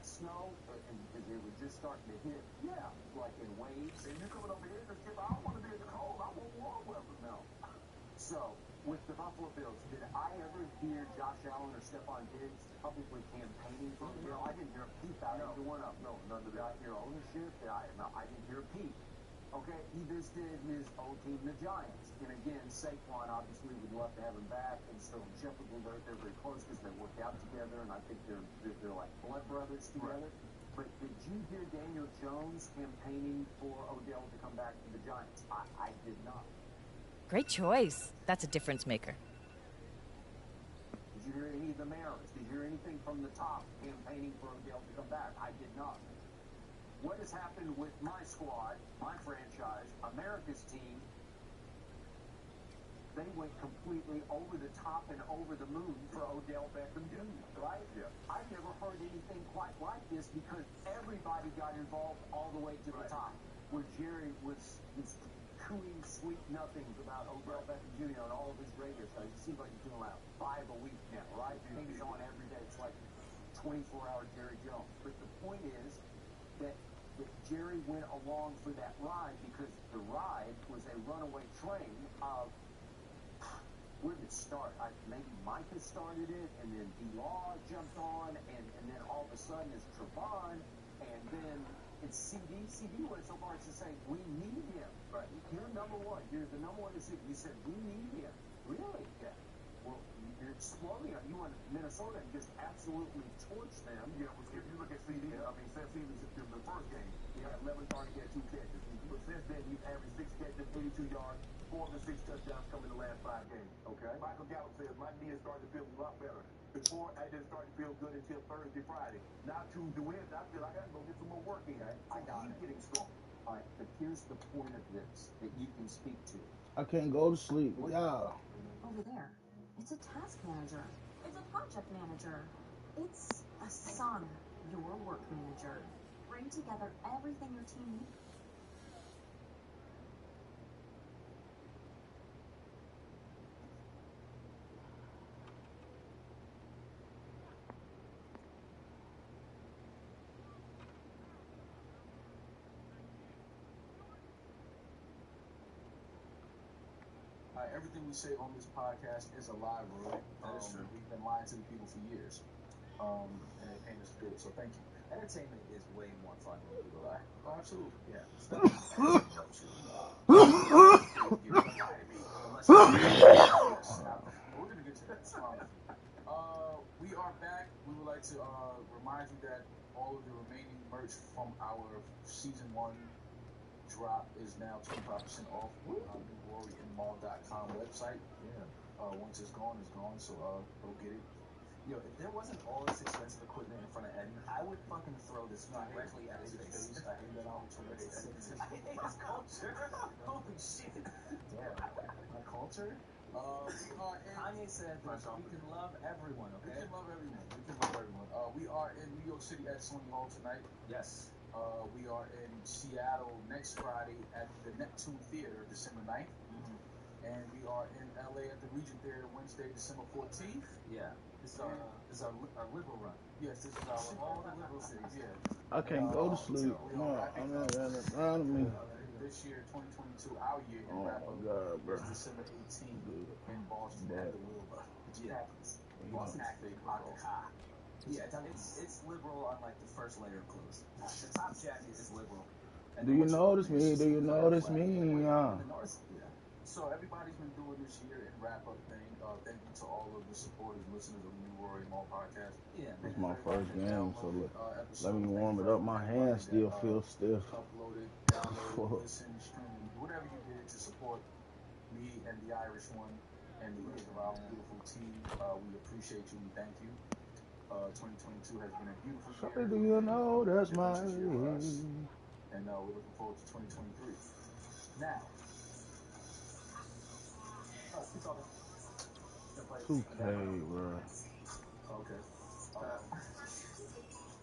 snow, and it was just starting to hit, like in waves. And you coming over here and skip, I don't want to be in the cold, I want warm weather now. So, with the Buffalo Bills, did I ever hear Josh Allen or Stephon Diggs publicly campaigning for the bill? I didn't hear a peep out of either one of them. No, none of that. Did I hear ownership? No, I didn't hear a peep. Okay, he visited his old team, the Giants. And again, Saquon obviously would love to have him back, and Sterling Shepard, they're very close because they work out together, and I think they're like blood brothers together. Right. But did you hear Daniel Jones campaigning for Odell to come back to the Giants? I did not. Great choice. That's a difference maker. Did you hear any of the Mariners? Did you hear anything from the top campaigning for Odell to come back? I did not. What has happened with my squad, my franchise, America's team? They went completely over the top and over the moon for Odell Beckham Jr., right? Yeah. I've never heard anything quite like this because everybody got involved all the way to the top, where Jerry was cooing sweet nothings about Odell Beckham Jr. on all of his radio shows. It seems like he's doing like 5 a week now, right? He's on every day. It's like 24-hour Jerry Jones. But the point is that Jerry went along for that ride because the ride was a runaway train of where did it start? Maybe Micah started it, and then D-Law jumped on, and then all of a sudden it's Trevon, and then it's CD. CD went so far as to say, we need him. Right. You're number one. You're the number one receiver. You said, we need him. Really? Yeah. Well, you're exploding. You went to Minnesota and just absolutely torched them. Yeah, well, if you look at CD, I mean, since he was in the first game, he had 11 targets, he had 2 catches. But since then, he's averaged 6 catches, 82 yards, 4 of the 6 touchdowns come in the last 5 games. Okay. Michael Gallup says, my knee is starting to feel a lot better. Before, I didn't start to feel good until Thursday, Friday. Now, Tuesday, Wednesday, I feel like I got to go get some more work in. I got it. Getting strong. All right, but here's the point of this that you can speak to. I can't go to sleep. Yeah. Over there, it's a task manager. It's a project manager. It's Asana, your work manager. Bring together everything your team needs. Everything we say on this podcast is a lie, Roy. That is true. We've been lying to the people for years. And it paid us good, so thank you. Entertainment is way more fun when people lie. Oh, absolutely. Yeah. We're going to get to that. We are back. We would like to remind you that all of the remaining merch from our season 1 drop is now 25% off on the RoryandMall.com website. Yeah. Once it's gone, so go get it. Yo, if there wasn't all this expensive equipment in front of Eddie, I would fucking throw this directly at his face. I hate that culture. I hate his culture. Holy shit. Damn. My culture? Kanye said that we can love everyone, okay? We can love everyone. We are in New York City at Sony Hall tonight. Yes. We are in Seattle next Friday at the Neptune Theater, December 9th. Mm-hmm. And we are in LA at the Regent Theater Wednesday, December 14th. Yeah. This is our liberal run. Yes, this is all the liberal cities, yeah. I can't go to sleep. No, I'm not around me. This year, 2022, our year in wrap-up is December 18th in Boston at the Wilbur. Boston Acting Aka. Yeah, it's liberal on like the first layer of clothes. The top jacket is liberal. Do you notice me? Do you notice me? Yeah. So everybody's been doing this year in wrap-up thing. Thank you to all of the supporters, listeners of the New Rory and Mall podcast. Yeah, it's my first game, so let me warm it up. My hands still feel stiff. Uploaded, downloaded, listen, stream, whatever you did to support me and the Irish one and the rest of our beautiful team. We appreciate you and thank you. 2022 has been a beautiful year. Do you know that's my year? And we're looking forward to 2023. Now, 2K, bro. Okay.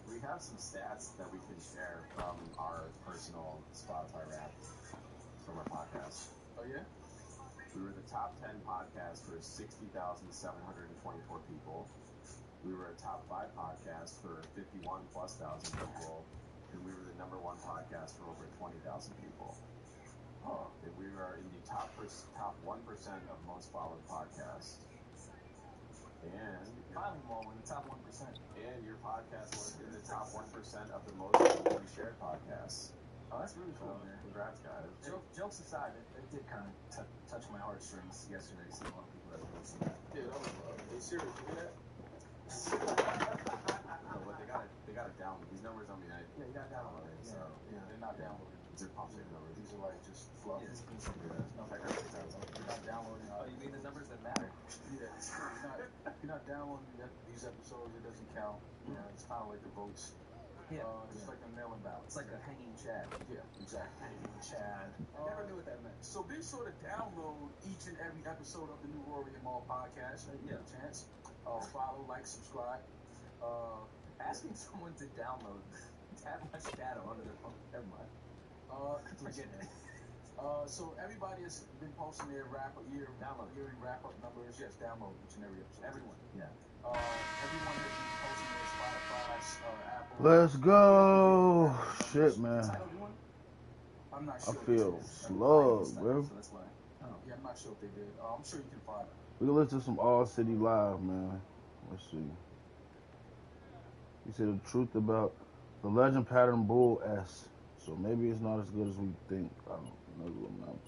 We have some stats that we can share from our personal Spotify rap from our podcast. Oh, yeah? We were the top 10 podcast for 60,724 people. We were a top 5 podcast for 51 plus thousand people, and we were the #1 podcast for over 20,000 people. And we are in the top 1% of most followed podcasts. And Finally, Mo, in the top 1%. And your podcast was in the top 1% of the most commonly shared podcasts. Oh, that's really cool, man. Congrats, guys. Jokes aside, it did kind of touch my heartstrings yesterday. Seeing a lot of people that were listening to that. Yeah, that was love. Hey, serious, you hear that? No, but they got it down. These numbers don't mean anything. Yeah, you got downloaded. So They're not downloading. these are pump shake numbers. These are like just fluff. Yeah, it's You're not downloading. Oh, you mean the numbers that matter? Yeah, you're not downloading these episodes. It doesn't count. You know, it's kind of like the votes. Yeah. It's like a mail-in ballot. It's like a hanging Chad. Yeah, exactly. Hanging Chad. Never knew what that meant. So be sure to download each and every episode of the new Rory and Maul podcast. When you get a chance. Follow, like, subscribe. Asking someone to download that much data onto their phone. Never mind. Forget it. So everybody has been posting their yearly wrap-up numbers. Yes, download each and every episode. Everyone. Yeah. Everyone has been posting their Spotify, Apple. Let's go. Shit, man. I'm not I sure. feel slug, bro. So that's why. Yeah, I'm not sure if they did. I'm sure you can find it. We can listen to some All City Live, man. Let's see. He said the truth about the Legend Pattern Bull S. So maybe it's not as good as we think. I don't know. I'm not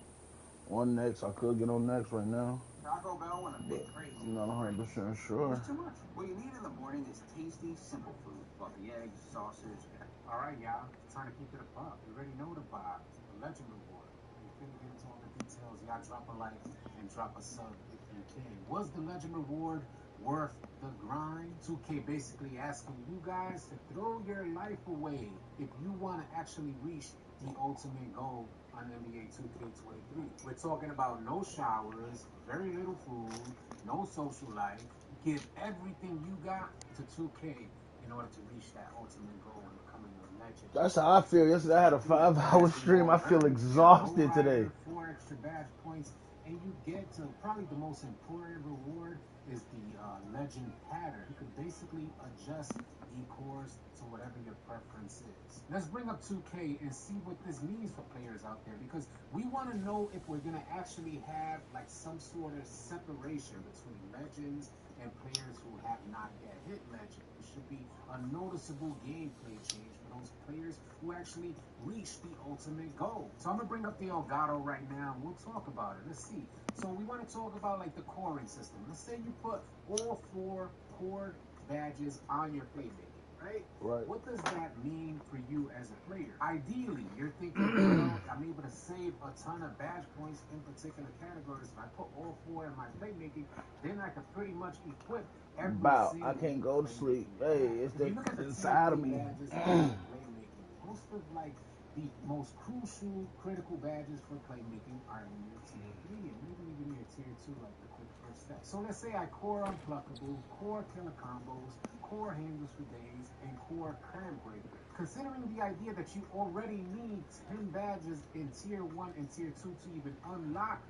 on next. I could get on next right now. Taco Bell and a big crate. I'm not 100% sure. It's too much. What you need in the morning is tasty, simple food. Fluffy eggs, sausage. All right, y'all. Time to keep it a buck. You already know the vibe. The Legend Reward. You finna get into all the details. Y'all drop a like and drop a sub if you can. Was the Legend Reward worth the grind? 2K basically asking you guys to throw your life away if you want to actually reach the ultimate goal on NBA 2K23. We're talking about no showers, very little food, no social life. Give everything you got to 2K in order to reach that ultimate goal and becoming a legend. That's how I feel. Yesterday I had a 5-hour stream. I feel exhausted today. 4 extra badge points, and you get to probably the most important reward is the legend pattern. You can basically adjust E-cores to whatever your preference is. Let's bring up 2K and see what this means for players out there, because we want to know if we're going to actually have like some sort of separation between legends and players who have not yet hit legend. It should be a noticeable gameplay change for those players who actually reach the ultimate goal. So I'm going to bring up the Elgato right now and we'll talk about it. Let's see. So we want to talk about like the coring system. Let's say you put all 4 core badges on your playmaking, right? Right. What does that mean for you as a player? Ideally, you're thinking, well, I'm able to save a ton of badge points in particular categories. If I put all 4 in my playmaking, then I can pretty much equip every single I can't go to sleep. Hey, it's if you look at the inside of me. badges in playmaking, most of like the most crucial, critical badges for playmaking are in your tier 3 and maybe even your tier 2, like the quick first step. So let's say I core Unpluckable, core Killer Combos, core Handles for Days, and core Cram Breaker. Considering the idea that you already need 10 badges in tier 1 and tier 2 to even unlock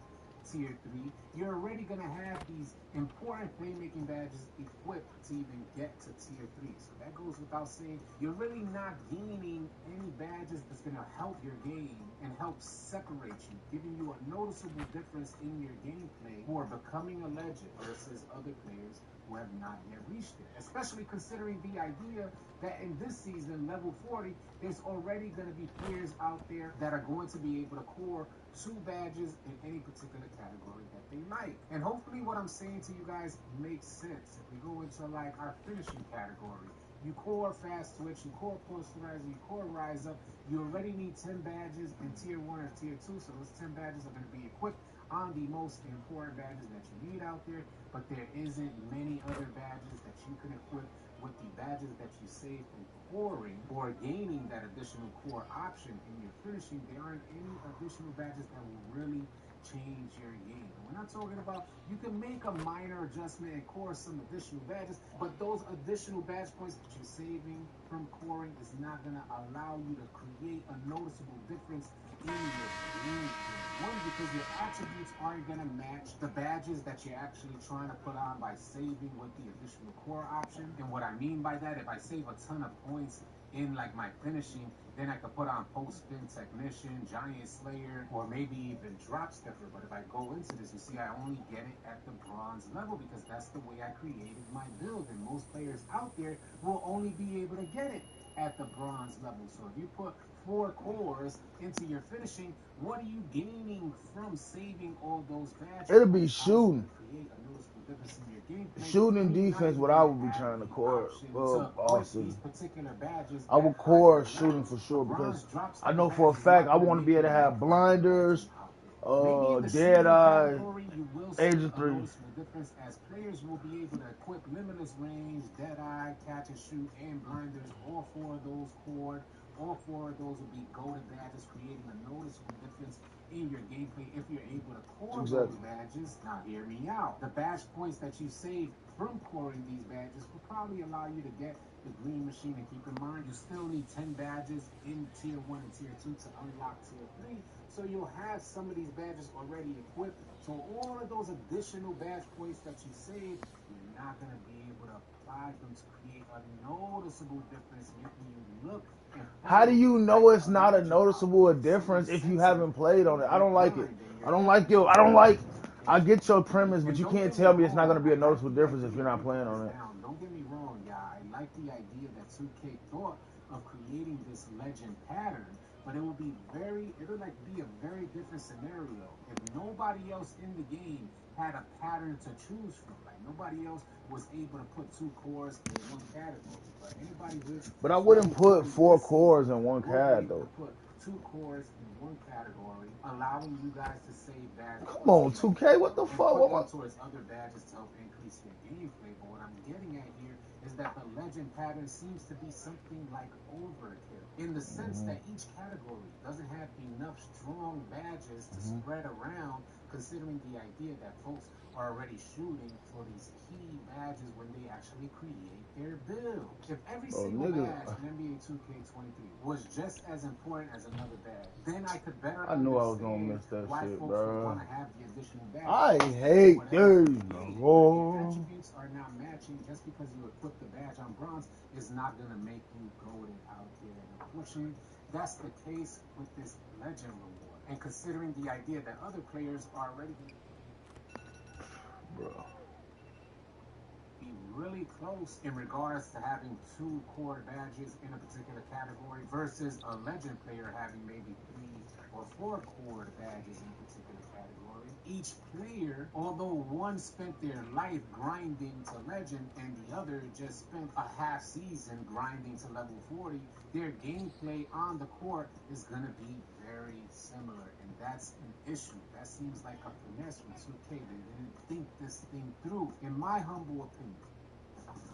tier 3, you're already going to have these important playmaking badges equipped to even get to tier 3. So that goes without saying. You're really not gaining any badges that's going to help your game and help separate you, giving you a noticeable difference in your gameplay for becoming a legend versus other players who have not yet reached it. Especially considering the idea that in this season, level 40, there's already going to be players out there that are going to be able to core 2 badges in any particular category that they like. And hopefully what I'm saying to you guys makes sense. If we go into like our finishing category, you core Fast Twitch, you core Posterizer, you core Rise Up, you already need 10 badges in tier 1 or tier 2, so those 10 badges are going to be equipped on the most important badges that you need out there, but there isn't many other badges that you can equip with the badges that you save from coring or gaining that additional core option in your finishing. There aren't any additional badges that will really change your game. We're not talking about, you can make a minor adjustment and core some additional badges, but those additional badge points that you're saving from coring is not going to allow you to create a noticeable difference in your game. One, because your attributes aren't going to match the badges that you're actually trying to put on by saving with the additional core option. And what I mean by that, if I save a ton of points in like my finishing, then I could put on post spin technician, giant slayer, or maybe even drop stepper. But if I go into this, you see I only get it at the bronze level because that's the way I created my build. And most players out there will only be able to get it at the bronze level. So if you put 4 cores into your finishing, what are you gaining from saving all those badges? It'll be shooting. Create a noticeable difference in your gameplay. Shooting and defense, what I would be trying to core. These particular badges, I would core shooting for sure because I know for a fact I want to be able to have blinders, dead eye, Agent 3. Difference as players will be able to equip limitless range, dead eye, catch and shoot, and blinders. All 4 of those core. All 4 of those will be golden badges, creating a noticeable difference in your gameplay if you're able to core those badges. Now hear me out. The badge points that you save from coring these badges will probably allow you to get the green machine. And keep in mind, you still need 10 badges in tier 1 and tier 2 to unlock tier 3. So you'll have some of these badges already equipped. So all of those additional badge points that you save, you're not going to be able to apply them to create a noticeable difference, making you look. How do you know it's not a noticeable difference if you haven't played on it? I don't like it. I get your premise, but you can't tell me it's not going to be a noticeable difference if you're not playing on it. Don't get me wrong, y'all. I like the idea that 2K thought of creating this legend pattern, but it will be it'll be a very different scenario if nobody else in the game had a pattern to choose from. Like nobody else was able to put 2 cores in one category. But anybody with I wouldn't put 4 cores in one CAD though. Put 2 cores in one category, allowing you guys to save badges. Come on, 2K, what the fuck? Put towards other badges to help increase your gameplay. But what I'm getting at here is that the legend pattern seems to be something like overkill, in the sense that each category doesn't have enough strong badges to spread around, considering the idea that folks are already shooting for these key badges when they actually create their build. If every single badge in NBA 2K23 was just as important as another badge, then I could better I knew I was gonna miss that why shit, folks bro. would want to have the additional badges. I hate these. Attributes are not matching. Just because you equip the badge on bronze is not gonna make you golden out here. And unfortunately, that's the case with this legend reward. And considering the idea that other players are already be really close in regards to having 2 core badges in a particular category versus a legend player having maybe 3 or 4 core badges in a particular category. Each player, although one spent their life grinding to legend and the other just spent a half season grinding to level 40, their gameplay on the court is going to be very similar, and that's an issue. That seems like a finesse from 2K. They didn't think this thing through, in my humble opinion.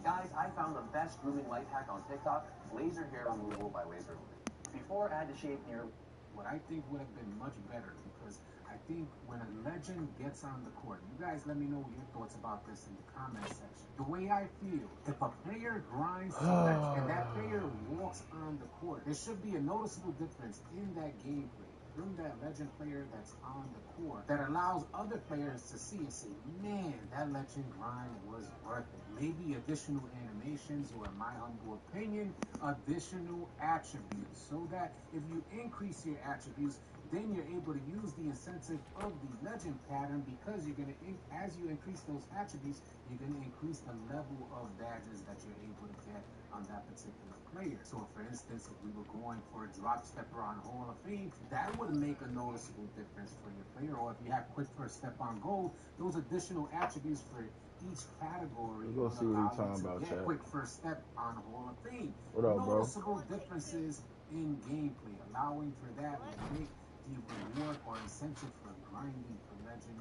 Guys, I found the best grooming life hack on TikTok, laser hair removal by Laser Loop. Before, I had to shave near... What I think would have been much better, because I think when a legend gets on the court, you guys let me know your thoughts about this in the comment section. The way I feel, if a player grinds to legend and that player walks on the court, there should be a noticeable difference in that gameplay from that legend player that's on the court that allows other players to see and say, man, that legend grind was worth it. Maybe additional animations, or in my humble opinion, additional attributes, so that if you increase your attributes, then you're able to use the incentive of the legend pattern, because you're going to, as you increase those attributes, you're going to increase the level of badges that you're able to get on that particular player. So for instance, if we were going for a drop stepper on Hall of Fame, that would make a noticeable difference for your player. Or if you have quick first step on gold, those additional attributes for each category will allow you to get quick first step on Hall of Fame. What up, bro? Noticeable differences in gameplay, allowing for that will make the reward or incentive for grinding for legend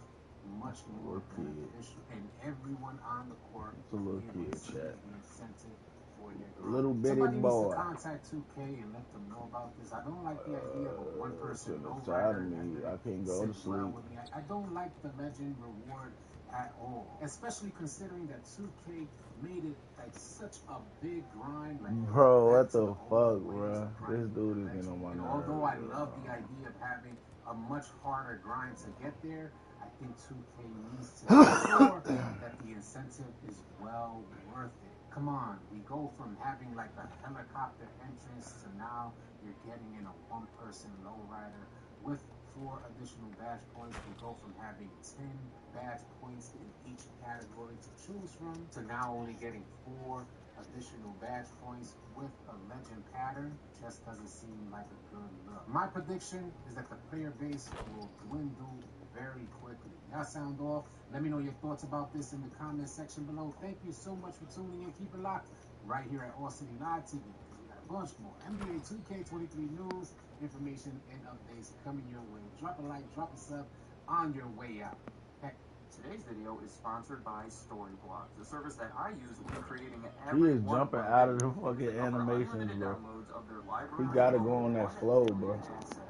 much more beneficial, and everyone on the court will be able to see the incentive boy here. Little bitty Somebody needs boy. to contact 2K and let them know about this. I don't like the idea of a one-person Shit, it's lowrider. tired of me. I can't go to Sit well sleep. with me. I don't like the legend reward at all, especially considering that 2K made it like such a big grind. Like, Bro, back what to the old fuck, ways bro? of This grinding dude for is legend. getting on my And nerves. although I love the idea of having a much harder grind to get there, I think 2K needs to ensure that the incentive is well worth it. Come on, we go from having like a helicopter entrance to now you're getting in a one-person lowrider with 4 additional badge points. We go from having 10 badge points in each category to choose from to now only getting 4 additional badge points with a legend pattern. Just doesn't seem like a good look. My prediction is that the player base will dwindle very quickly. Y'all sound off? Let me know your thoughts about this in the comment section below. Thank you so much for tuning in. Keep it locked right here at All City Live TV, because we got a bunch more NBA 2K23 news, information, and updates coming your way. Drop a like, drop a sub on your way out. Heck, Today's video is sponsored by Storyblocks, a service that I use when creating He every is one jumping of my out of videos. the fucking They offer animations, unlimited bro. downloads of their He library gotta of go over on that 1 flow, billion bro. assets.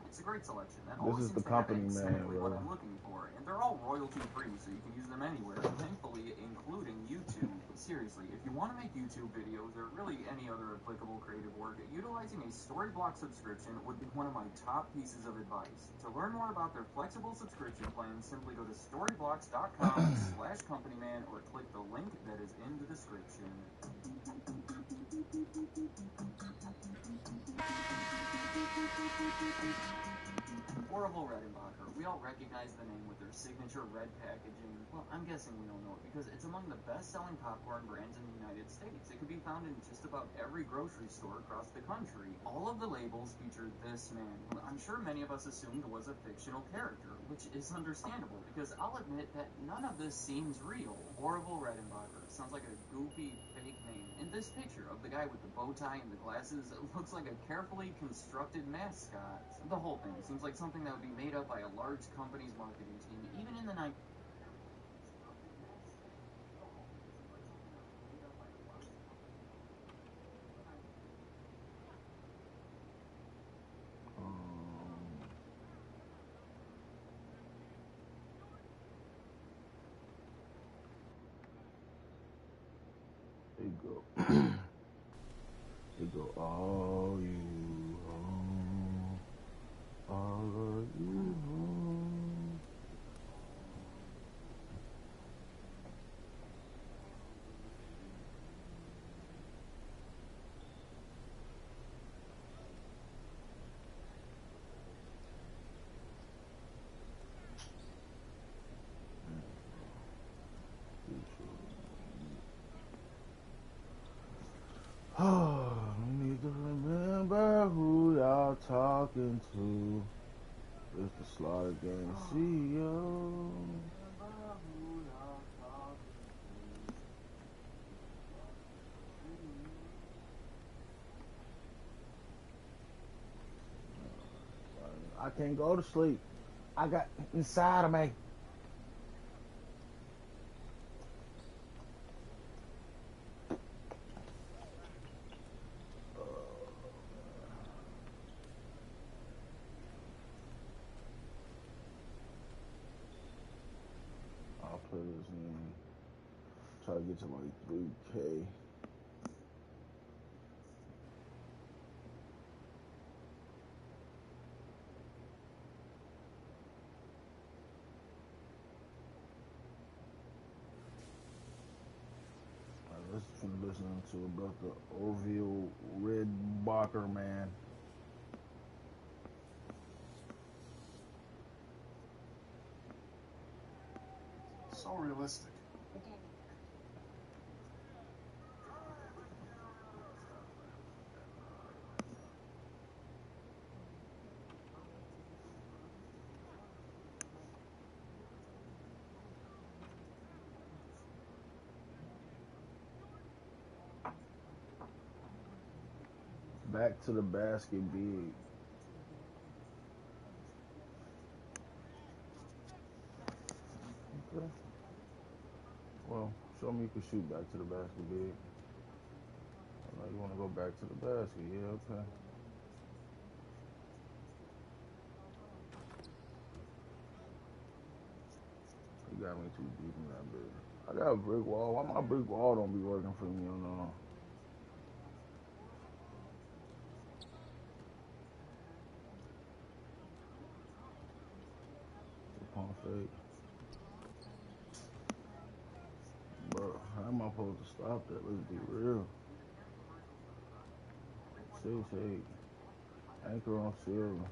It's a great selection that This always is the seems to have company man, exactly what bro. I'm looking for, and they're all royalty-free, so you can use them anywhere, thankfully including YouTube. Seriously, if you want to make YouTube videos or really any other applicable creative work, utilizing a Storyblocks subscription would be one of my top pieces of advice. To learn more about their flexible subscription plans, simply go to storyblocks.com/companyman or click the link that is in the description. Orville Redenbacher. We all recognize the name with their signature red packaging. Well, I'm guessing we don't know it because it's among the best-selling popcorn brands in the United States. It could be found in just about every grocery store across the country. All of the labels feature this man, who I'm sure many of us assumed was a fictional character, which is understandable because I'll admit that none of this seems real. Orville Redenbacher sounds like a goofy, fake name. And this picture of the guy with the bow tie and the glasses looks like a carefully constructed mascot. The whole thing seems like something that would be made up by a large company's marketing team, even in the 90s. There you go. There you go. All you home. All of you home. Oh, we need to remember who y'all talking to. It's the Slaughter Gang CEO. I can't go to sleep. I got inside of me. I'll play this in. Try to get to like 3K. Let's listen to about the Orville Redenbacher man. So realistic. Back to the basket big. Okay. Well, show me you can shoot back to the basket big. want to go back to the basket? Yeah, okay. You got me too deep in that bitch. I got a brick wall. Why my brick wall don't be working for me? You know. Pump fake. Bro, how am I supposed to stop that? Let's be real. 6-8. Anchor on silver.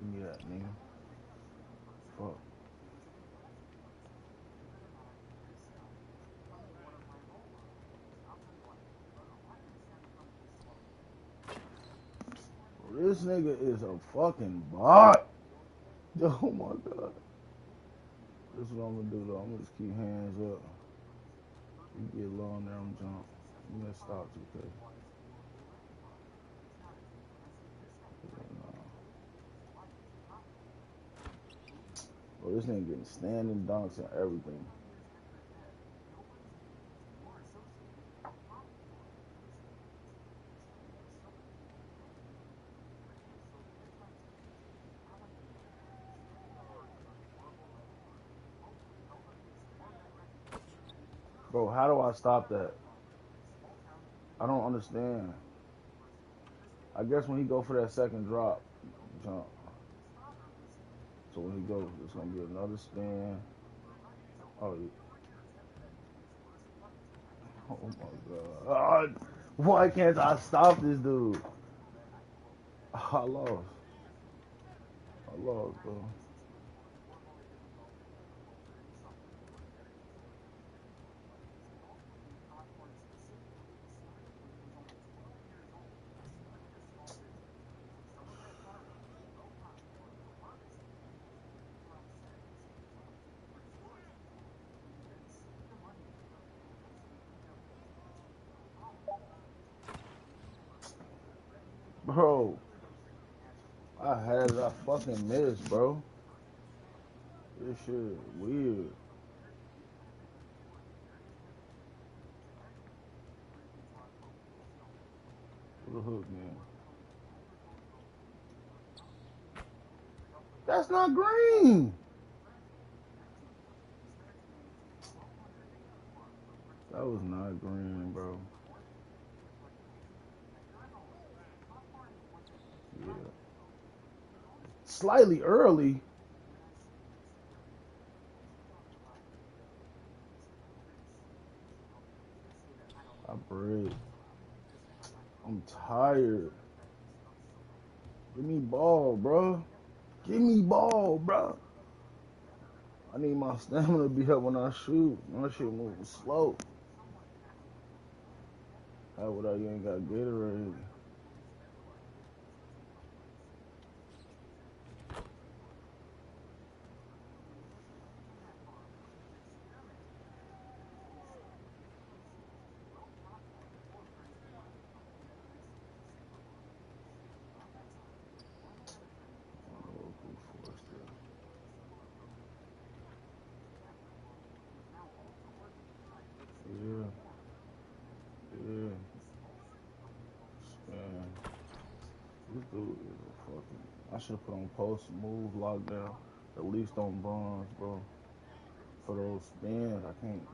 Give me that, nigga. Fuck. This nigga is a fucking bot. Oh my god. This is what I'm gonna do though. I'm gonna just keep hands up. You get low on there, I'm jump. I'm gonna stop 2K. Bro, this nigga getting standing dunks and everything. Bro, how do I stop that? I don't understand. I guess when he go for that second drop, jump. So when he goes, it's gonna be another spin. Oh, yeah. Oh my god. Why can't I stop this dude? I lost. I lost, bro. Bro, I had it. I fucking missed, bro. This shit is weird. What the hook, man? That's not green. That was not green, bro. Yeah. Slightly early. I break. I'm tired. Give me ball, bro. Give me ball, bro. I need my stamina to be up when I shoot. My shit moving slow. How would I? You ain't got Gatorade. Yeah. Yeah. Man. This dude is a fucking. I should have put on post move lockdown. At least on bronze, bro. For those spins, I can't.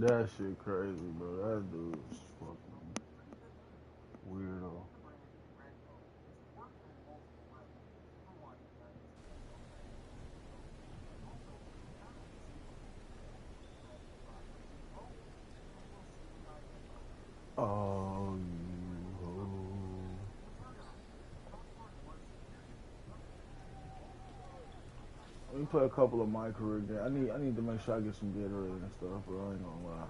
That shit crazy, bro. That dude's fucking weirdo. Oh, you. Let me play a couple of my career games. I need to make sure I get some Gatorade and stuff, bro. I ain't gonna lie.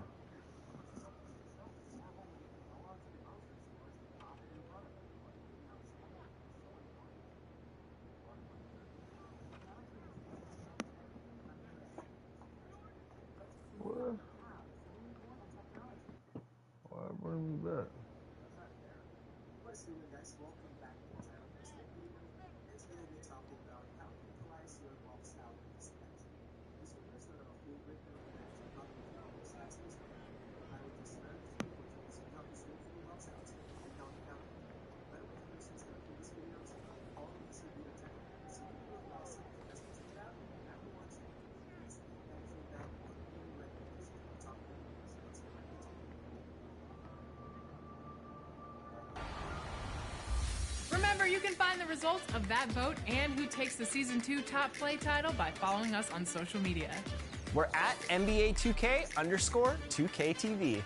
What? Why bring me back? What's going on, guys? Welcome back to the channel. For this video, and today we'll be talking about how to utilize your box out dispatch. This one is not a full breakdown of the match, how to use box outs in this one. I will just manage the controls on how to swing through box outs and how to count them. By the way, if you've seen some previous videos, all of these will be attacked. So if you would like something that's to check it out, after watching, please hit that show down on any recommendations on top of the video. So let's get right into it. Remember, you can find the results of that vote and who takes the Season 2 Top Play title by following us on social media. We're at NBA 2K_2KTV.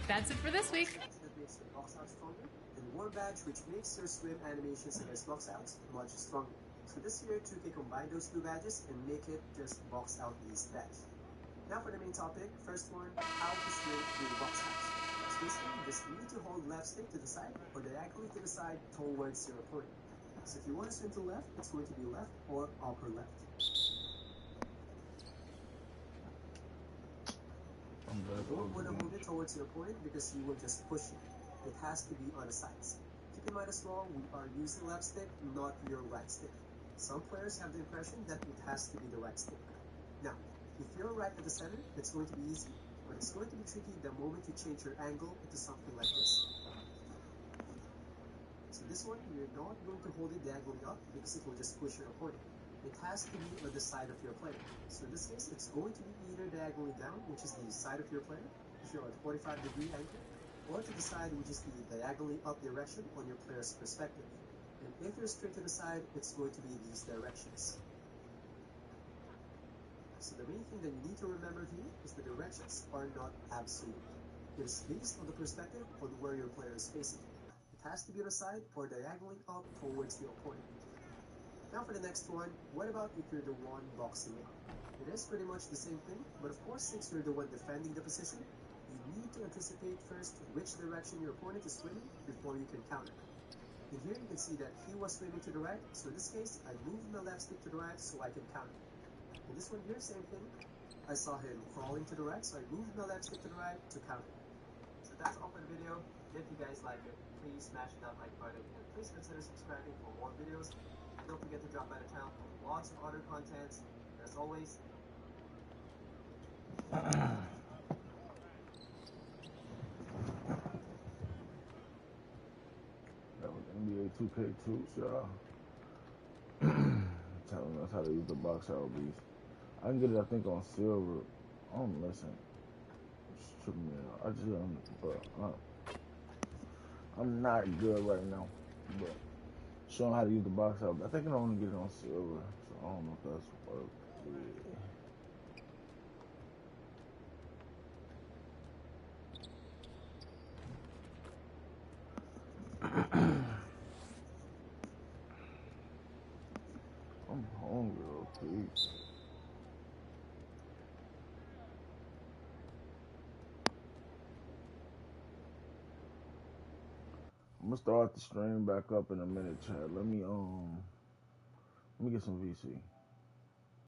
That's it for this week. That makes the box out stronger, and one badge which makes your swim animations against box outs much stronger. So this year, 2K combined those two badges and make it just box out East badge. Now for the main topic, first one, how to swim through box outs. So basically, you just need to hold left stick to the side or diagonally to the side towards your opponent. So if you want to swim to left, it's going to be left or upper left. You don't want to move it towards your opponent because you will just push it. It has to be on the sides. Keep in mind as well, we are using left stick, not your right stick. Some players have the impression that it has to be the right stick. Now, if you're right at the center, it's going to be easy, but it's going to be tricky the moment you change your angle into something like this. So this one, you're not going to hold it diagonally up because it will just push your opponent. It has to be on the side of your player. So in this case, it's going to be either diagonally down, which is the side of your player, if you're at 45-degree angle, or to the side, which is the diagonally up direction on your player's perspective. And if you're straight to the side, it's going to be these directions. So the main thing that you need to remember here is the directions are not absolute. It is based on the perspective on where your player is facing. It has to be on the side or diagonally up towards the opponent. Now for the next one, what about if you're the one boxing in? It is pretty much the same thing, but of course since you're the one defending the position, you need to anticipate first which direction your opponent is swimming before you can counter. And here you can see that he was swimming to the right, so in this case, I moved my left stick to the right so I can counter. In this one here, same thing. I saw him crawling to the right, so I moved my left stick to the right to counter. So that's all for the video. If you guys like it, please smash that like button and please consider subscribing for more videos. And don't forget to drop by the channel for lots of other contents. And as always, That was NBA 2K2, y'all. Telling us how to use the box out beast. I can get it, I think, on silver. I don't listen. It's tripping me out. I just, I'm not good right now. But showing how to use the box out. I think I can only get it on silver. So I don't know if that's worth I'm hungry, okay. I'm gonna start the stream back up in a minute, Chad. Let me get some VC.